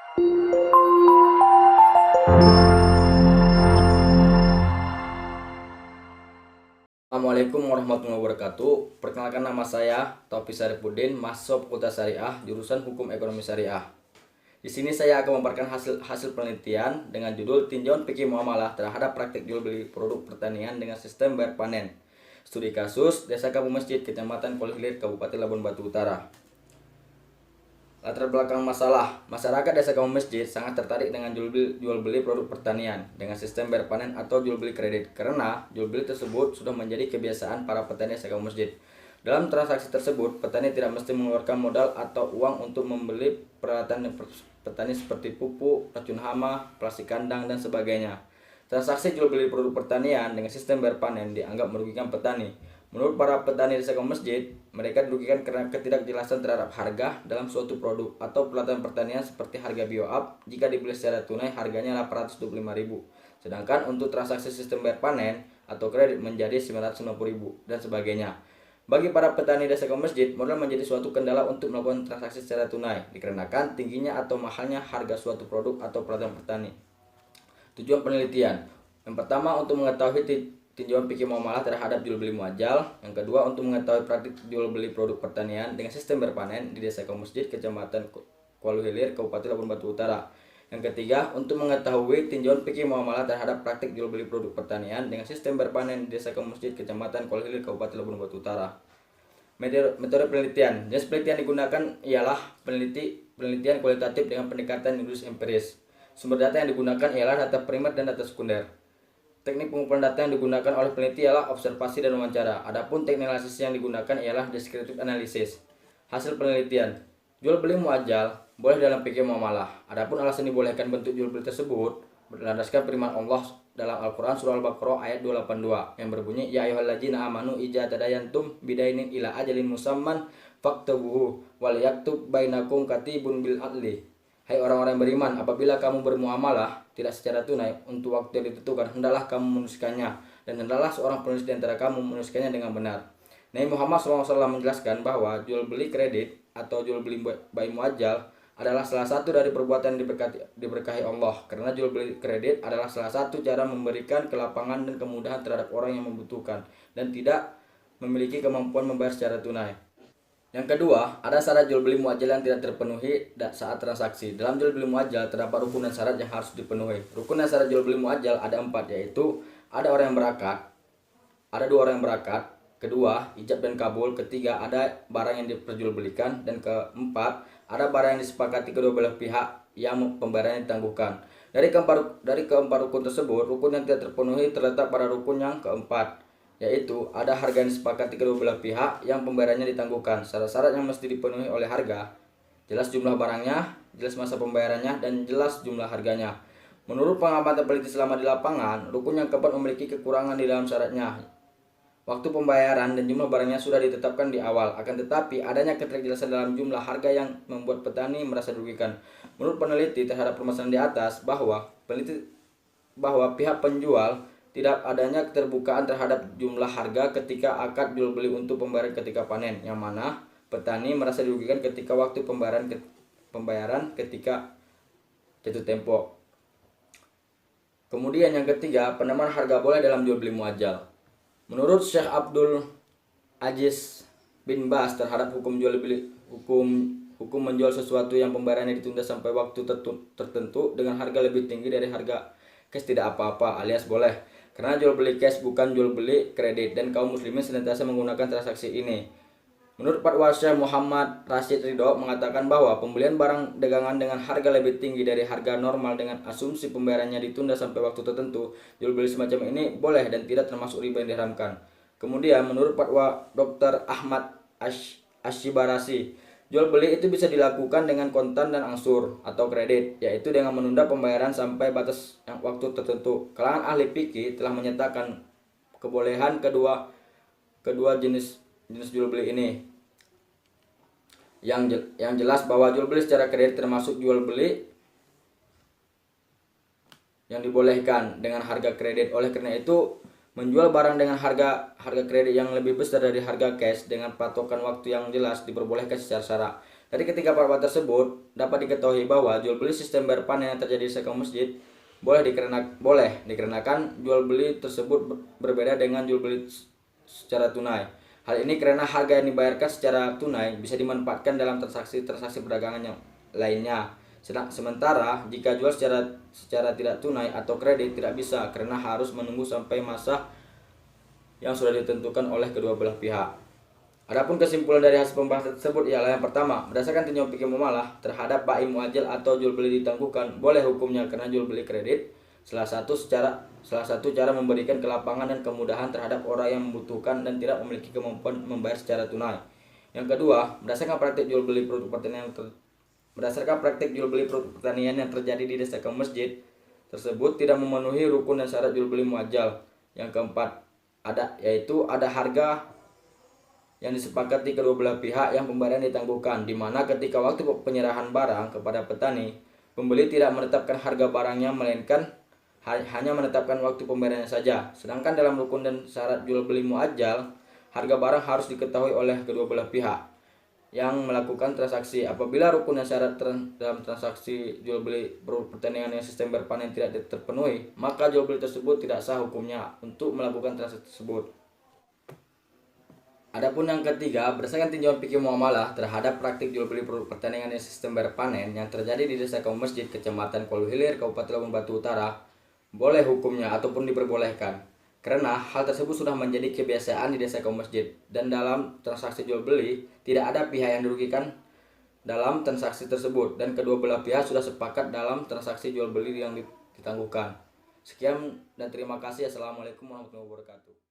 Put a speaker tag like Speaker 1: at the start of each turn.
Speaker 1: Assalamualaikum warahmatullahi wabarakatuh. Perkenalkan, nama saya Taufik Sarifuddin, mahasiswa Fakultas Syariah, jurusan Hukum Ekonomi Syariah. Di sini saya akan memaparkan hasil penelitian dengan judul Tinjauan Fikih Muamalah terhadap praktik jual beli produk pertanian dengan sistem bayar panen. Studi kasus Desa Kampung Masjid, Kecamatan Kuala Hilir, Kabupaten Labuan Batu Utara. Latar belakang masalah, masyarakat Desa Kampung Masjid sangat tertarik dengan jual beli produk pertanian dengan sistem bayar panen atau jual beli kredit, karena jual beli tersebut sudah menjadi kebiasaan para petani Desa Kampung Masjid. Dalam transaksi tersebut, petani tidak mesti mengeluarkan modal atau uang untuk membeli peralatan petani seperti pupuk, racun hama, plastik kandang, dan sebagainya. Transaksi jual beli produk pertanian dengan sistem bayar panen dianggap merugikan petani. Menurut para petani Desa Kampung Masjid, mereka dirugikan karena ketidakjelasan terhadap harga dalam suatu produk atau peralatan pertanian seperti harga bioab. Jika dibeli secara tunai, harganya 825.000. Sedangkan untuk transaksi sistem bayar panen atau kredit menjadi 950.000 dan sebagainya. Bagi para petani Desa Kampung Masjid, modal menjadi suatu kendala untuk melakukan transaksi secara tunai dikarenakan tingginya atau mahalnya harga suatu produk atau peralatan pertani. Tujuan penelitian: yang pertama, untuk mengetahui tinjauan fikih muamalah terhadap jual beli muajal. Yang kedua, untuk mengetahui praktik jual beli produk pertanian dengan sistem berpanen di Desa Kampung Masjid, Kecamatan Kuala Hilir, Kabupaten Labuan Batu Utara. Yang ketiga, untuk mengetahui tinjauan fikih muamalah terhadap praktik jual beli produk pertanian dengan sistem berpanen di Desa Kampung Masjid, Kecamatan Kuala Hilir, Kabupaten Labuan Batu Utara. Metode penelitian. Jenis penelitian digunakan ialah penelitian kualitatif dengan pendekatan empiris. Sumber data yang digunakan ialah data primer dan data sekunder. Teknik pengumpulan data yang digunakan oleh peneliti ialah observasi dan wawancara. Adapun teknik analisis yang digunakan ialah descriptive analysis. Hasil penelitian: jual beli muajal boleh dalam fikih muamalah. Adapun alasan dibolehkan bentuk jual beli tersebut berlandaskan firman Allah dalam Al-Qur'an surah Al-Baqarah ayat 282 yang berbunyi, ya ayyuhalladzina amanu idza tadayantum bidainin ila ajalin musamman faktubuhu wal yaktub bainakum katibun bil adli. Hai orang-orang beriman, apabila kamu bermuamalah tidak secara tunai untuk waktu yang ditentukan, hendaklah kamu menuliskannya, dan hendaklah seorang penulis di antara kamu menuliskannya dengan benar. Nabi Muhammad SAW menjelaskan bahwa jual beli kredit atau jual beli bayi muajal adalah salah satu dari perbuatan yang diberkahi Allah, karena jual beli kredit adalah salah satu cara memberikan kelapangan dan kemudahan terhadap orang yang membutuhkan dan tidak memiliki kemampuan membayar secara tunai. Yang kedua, ada syarat jual beli muajal yang tidak terpenuhi saat transaksi. Dalam jual beli muajal terdapat rukun dan syarat yang harus dipenuhi. Rukun dan syarat jual beli muajal ada 4, yaitu ada orang yang berakad, ada 2 orang yang berakad, kedua ijab dan kabul, ketiga ada barang yang diperjualbelikan, dan keempat ada barang yang disepakati kedua belah pihak yang pembayarannya ditangguhkan. Dari keempat rukun tersebut, rukun yang tidak terpenuhi terletak pada rukun yang keempat, yaitu ada harga yang disepakati kedua belah pihak yang pembayarannya ditangguhkan. Syarat-syarat yang mesti dipenuhi oleh harga: jelas jumlah barangnya, jelas masa pembayarannya, dan jelas jumlah harganya. Menurut pengamatan peneliti selama di lapangan, rukun yang keempat memiliki kekurangan di dalam syaratnya. Waktu pembayaran dan jumlah barangnya sudah ditetapkan di awal, akan tetapi adanya ketidakjelasan dalam jumlah harga yang membuat petani merasa dirugikan. Menurut peneliti terhadap permasalahan di atas, bahwa pihak penjual tidak adanya keterbukaan terhadap jumlah harga ketika akad jual beli untuk pembayaran ketika panen, yang mana petani merasa dirugikan ketika waktu pembayaran ketika jatuh tempo. Kemudian yang ketiga, penentuan harga boleh dalam jual beli muajal. Menurut Syekh Abdul Aziz bin Baz terhadap hukum menjual sesuatu yang pembayarannya ditunda sampai waktu tertentu dengan harga lebih tinggi dari harga cash tidak apa-apa, alias boleh, karena jual beli cash bukan jual beli kredit, dan kaum muslimin senantiasa menggunakan transaksi ini. Menurut Fatwa Syekh Muhammad Rashid Ridho mengatakan bahwa pembelian barang dagangan dengan harga lebih tinggi dari harga normal dengan asumsi pembayarannya ditunda sampai waktu tertentu, jual beli semacam ini boleh dan tidak termasuk riba yang diharamkan. Kemudian menurut Fatwa Dr. Ahmad Ashibarasi, jual beli itu bisa dilakukan dengan kontan dan angsur atau kredit, yaitu dengan menunda pembayaran sampai batas waktu tertentu. Kalangan ahli fikih telah menyatakan kebolehan kedua jenis jual beli ini. Yang jelas bahwa jual beli secara kredit termasuk jual beli yang dibolehkan dengan harga kredit. Oleh karena itu, menjual barang dengan harga kredit yang lebih besar dari harga cash dengan patokan waktu yang jelas diperbolehkan secara syarak. Dari ketiga perbuatan tersebut dapat diketahui bahwa jual beli sistem bayar panen yang terjadi di sektor masjid boleh dikarenakan jual beli tersebut berbeda dengan jual beli secara tunai. Hal ini karena harga yang dibayarkan secara tunai bisa dimanfaatkan dalam transaksi perdagangan yang lainnya. Sementara jika jual secara tidak tunai atau kredit tidak bisa karena harus menunggu sampai masa yang sudah ditentukan oleh kedua belah pihak. Adapun kesimpulan dari hasil pembahasan tersebut ialah yang pertama, berdasarkan tinjauan fikih muamalah terhadap bai muajjal atau jual beli ditangguhkan boleh hukumnya karena jual beli kredit salah satu cara memberikan kelapangan dan kemudahan terhadap orang yang membutuhkan dan tidak memiliki kemampuan membayar secara tunai. Yang kedua, berdasarkan praktik jual beli produk pertanian yang terjadi di desa ke masjid tersebut tidak memenuhi rukun dan syarat jual beli muajjal. Yang keempat, ada harga yang disepakati kedua belah pihak yang pembayaran ditangguhkan, di mana ketika waktu penyerahan barang kepada petani, pembeli tidak menetapkan harga barangnya melainkan hanya menetapkan waktu pembayarannya saja. Sedangkan dalam rukun dan syarat jual beli muajjal, harga barang harus diketahui oleh kedua belah pihak yang melakukan transaksi. Apabila rukun dan syarat dalam transaksi jual beli pertanian yang sistem berpanen tidak terpenuhi, maka jual beli tersebut tidak sah hukumnya untuk melakukan transaksi tersebut. Adapun yang ketiga, berdasarkan tinjauan fikih muamalah terhadap praktik jual beli produk pertanian yang sistem berpanen yang terjadi di Desa Kaum Masjid, Kecamatan Kuala Hilir, Kabupaten Labuan Batu Utara, boleh hukumnya ataupun diperbolehkan. Karena hal tersebut sudah menjadi kebiasaan di Desa Kaum Masjid, dan dalam transaksi jual beli tidak ada pihak yang dirugikan dalam transaksi tersebut, dan kedua belah pihak sudah sepakat dalam transaksi jual beli yang ditangguhkan. Sekian dan terima kasih. Assalamualaikum warahmatullahi wabarakatuh.